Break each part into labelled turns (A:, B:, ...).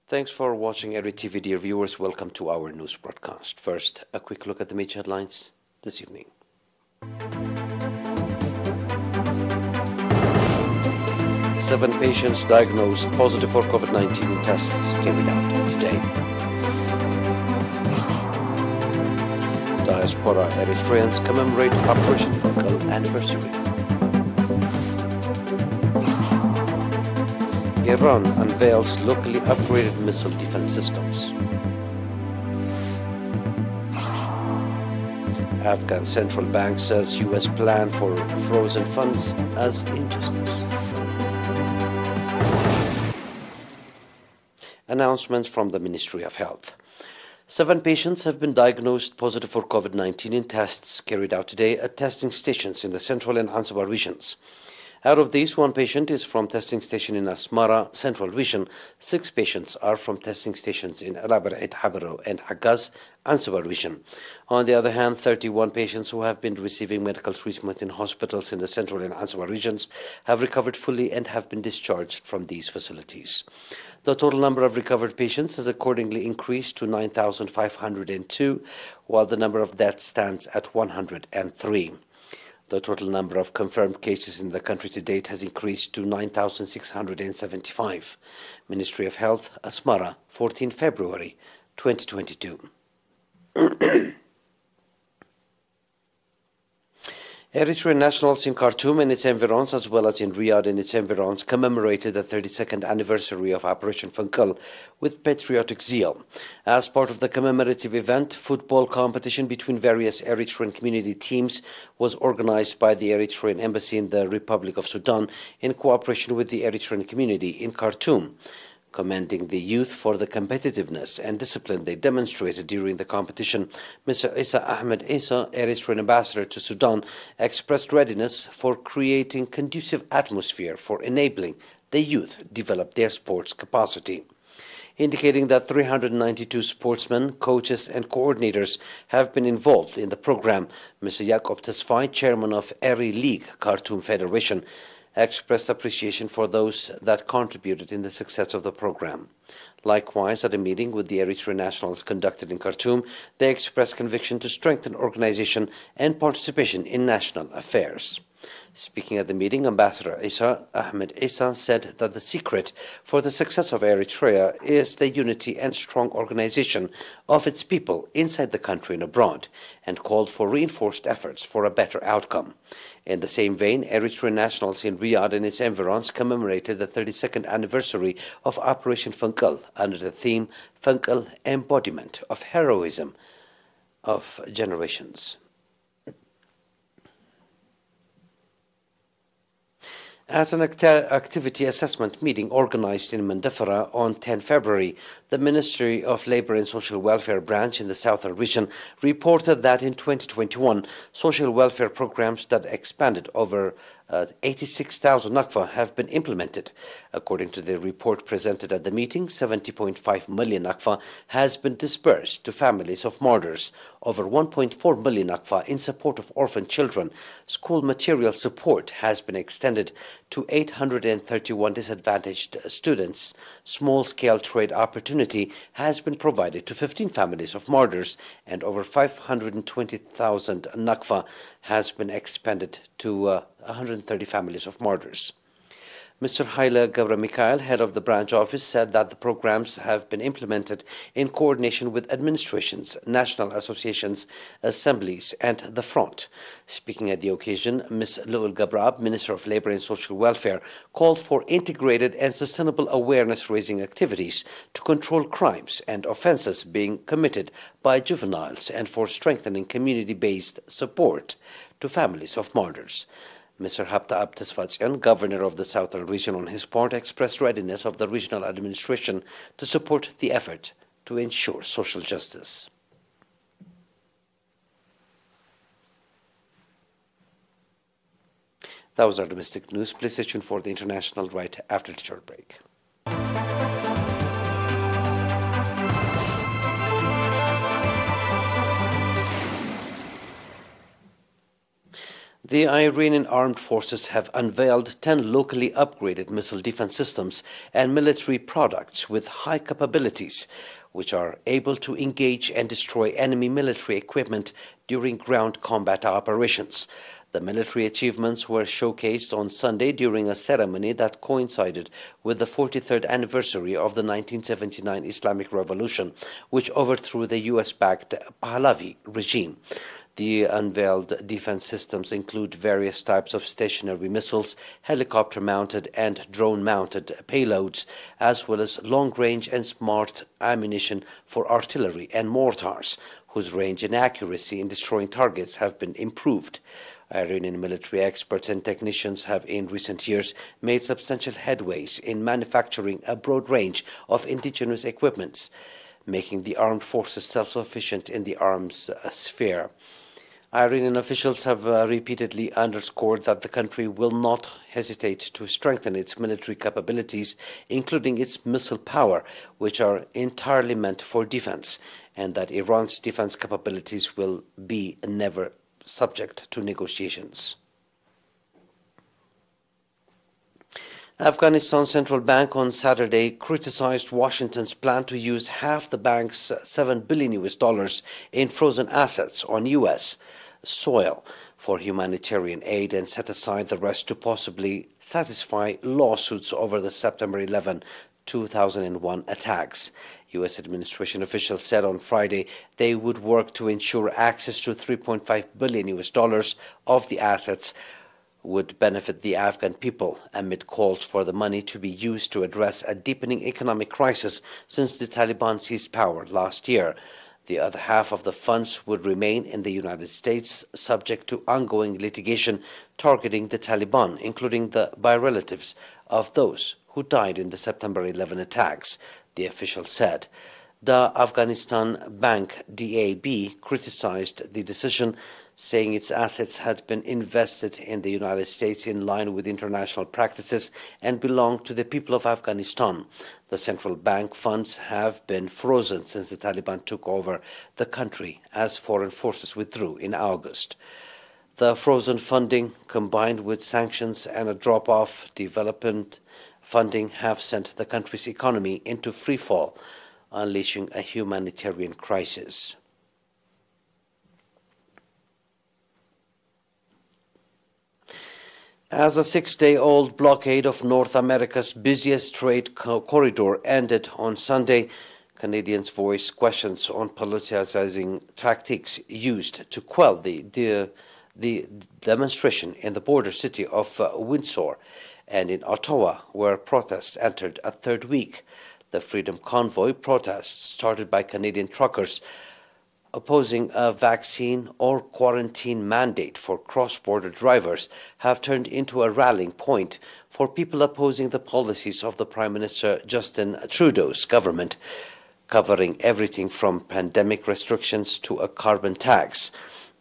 A: Thanks for watching ERi-TV, dear viewers. Welcome to our news broadcast. First, a quick look at the major headlines this evening. 7 patients diagnosed positive for COVID-19 in tests carried out today. Diaspora Eritreans commemorate Operation Funkal anniversary. Iran unveils locally upgraded missile defense systems. Afghan Central Bank says U.S. plan for frozen funds as injustice. Announcements from the Ministry of Health. 7 patients have been diagnosed positive for COVID-19 in tests carried out today at testing stations in the Central and Ansabar regions. Out of these, 1 patient is from testing station in Asmara, Central Region. 6 patients are from testing stations in Alabar'id, Habaro, and Hagaz, Ansabar Region. On the other hand, 31 patients who have been receiving medical treatment in hospitals in the Central and Ansabar regions have recovered fully and have been discharged from these facilities. The total number of recovered patients has accordingly increased to 9,502, while the number of deaths stands at 103. The total number of confirmed cases in the country to date has increased to 9,675. Ministry of Health, Asmara, 14 February 2022. Eritrean nationals in Khartoum and its environs, as well as in Riyadh and its environs, commemorated the 32nd anniversary of Operation Funkal with patriotic zeal. As part of the commemorative event, football competition between various Eritrean community teams was organized by the Eritrean Embassy in the Republic of Sudan in cooperation with the Eritrean community in Khartoum. Commending the youth for the competitiveness and discipline they demonstrated during the competition, Mr. Isa Ahmed Isa, Eritrean ambassador to Sudan, expressed readiness for creating conducive atmosphere for enabling the youth develop their sports capacity. Indicating that 392 sportsmen, coaches and coordinators have been involved in the program, Mr. Jacob Tesfaye, chairman of ERi League Khartoum Federation, expressed appreciation for those that contributed in the success of the program. Likewise, at a meeting with the Eritrean nationals conducted in Khartoum, they expressed conviction to strengthen organization and participation in national affairs. Speaking at the meeting, Ambassador Isa Ahmed Isa said that the secret for the success of Eritrea is the unity and strong organization of its people inside the country and abroad, and called for reinforced efforts for a better outcome. In the same vein, Eritrean nationals in Riyadh and its environs commemorated the 32nd anniversary of Operation Funkal under the theme Funkal Embodiment of Heroism of Generations. At an activity assessment meeting organized in Mandafara on 10 February, the Ministry of Labour and Social Welfare branch in the Southern Region reported that in 2021, social welfare programs that expanded over 86,000 nakfa have been implemented. According to the report presented at the meeting, 70.5 million nakfa has been disbursed to families of martyrs, over 1.4 million nakfa in support of orphan children. School material support has been extended to 831 disadvantaged students. Small-scale trade opportunity has been provided to 15 families of martyrs, and over 520,000 nakfa has been expended to 130 families of martyrs. Mr. Haile Gabra Mikhail, head of the branch office, said that the programs have been implemented in coordination with administrations, national associations, assemblies, and the front. Speaking at the occasion, Ms. Lu'ul Gabrab, Minister of Labour and Social Welfare, called for integrated and sustainable awareness-raising activities to control crimes and offences being committed by juveniles and for strengthening community-based support to families of martyrs. Mr. Habta Abtesfatsian, governor of the Southern Region, on his part, expressed readiness of the regional administration to support the effort to ensure social justice. That was our domestic news. Please stay tuned for the international right after the short break. The Iranian armed forces have unveiled 10 locally upgraded missile defense systems and military products with high capabilities, which are able to engage and destroy enemy military equipment during ground combat operations. The military achievements were showcased on Sunday during a ceremony that coincided with the 43rd anniversary of the 1979 Islamic Revolution, which overthrew the US-backed Pahlavi regime. The unveiled defense systems include various types of stationary missiles, helicopter-mounted and drone-mounted payloads, as well as long-range and smart ammunition for artillery and mortars, whose range and accuracy in destroying targets have been improved. Iranian military experts and technicians have in recent years made substantial headways in manufacturing a broad range of indigenous equipments, making the armed forces self-sufficient in the arms sphere. Iranian officials have repeatedly underscored that the country will not hesitate to strengthen its military capabilities, including its missile power, which are entirely meant for defense, and that Iran's defense capabilities will be never subject to negotiations. Afghanistan's central bank on Saturday criticized Washington's plan to use half the bank's $7 billion in frozen assets on U.S. soil for humanitarian aid and set aside the rest to possibly satisfy lawsuits over the September 11, 2001 attacks. U.S. administration officials said on Friday they would work to ensure access to $3.5 billion of the assets would benefit the Afghan people amid calls for the money to be used to address a deepening economic crisis since the Taliban seized power last year. The other half of the funds would remain in the United States, subject to ongoing litigation targeting the Taliban, including by relatives of those who died in the September 11 attacks, the official said. The Afghanistan Bank, DAB, criticized the decision, saying its assets had been invested in the United States in line with international practices and belonged to the people of Afghanistan. The central bank funds have been frozen since the Taliban took over the country as foreign forces withdrew in August. The frozen funding, combined with sanctions and a drop-off development funding, have sent the country's economy into freefall, unleashing a humanitarian crisis. As a six-day-old blockade of North America's busiest trade corridor ended on Sunday, Canadians voiced questions on politicizing tactics used to quell the demonstration in the border city of Windsor and in Ottawa, where protests entered a third week. The Freedom Convoy protests started by Canadian truckers opposing a vaccine or quarantine mandate for cross-border drivers have turned into a rallying point for people opposing the policies of the Prime Minister Justin Trudeau's government, covering everything from pandemic restrictions to a carbon tax.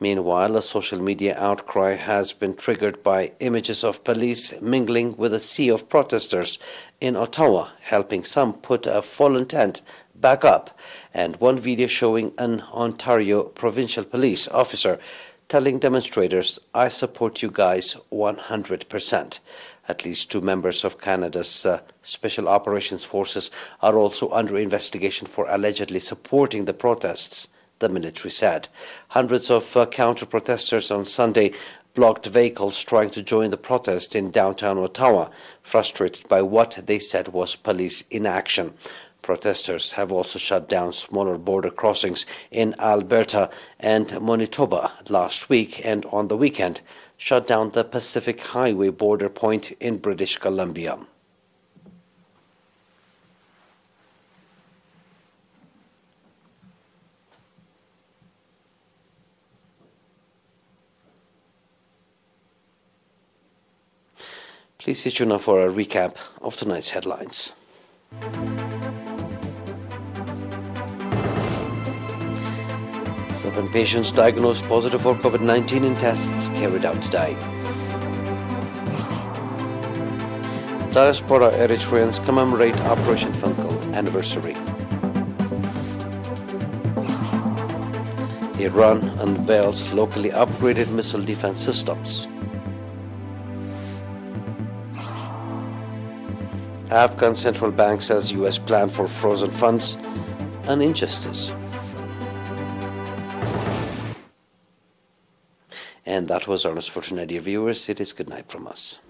A: Meanwhile, a social media outcry has been triggered by images of police mingling with a sea of protesters in Ottawa, helping some put a fallen tent back up, and one video showing an Ontario provincial police officer telling demonstrators, "I support you guys 100%. At least two members of Canada's Special Operations Forces are also under investigation for allegedly supporting the protests, the military said. Hundreds of counter-protesters on Sunday blocked vehicles trying to join the protest in downtown Ottawa, frustrated by what they said was police inaction. Protesters have also shut down smaller border crossings in Alberta and Manitoba last week, and on the weekend shut down the Pacific Highway border point in British Columbia. Please stay tuned now for a recap of tonight's headlines. 7 patients diagnosed positive for COVID-19 in tests carried out today. Diaspora Eritreans commemorate Operation Funkle anniversary. Iran unveils locally upgraded missile defense systems. Afghan central bank says U.S. plan for frozen funds an injustice. And that was our news for tonight, dear viewers. It is good night from us.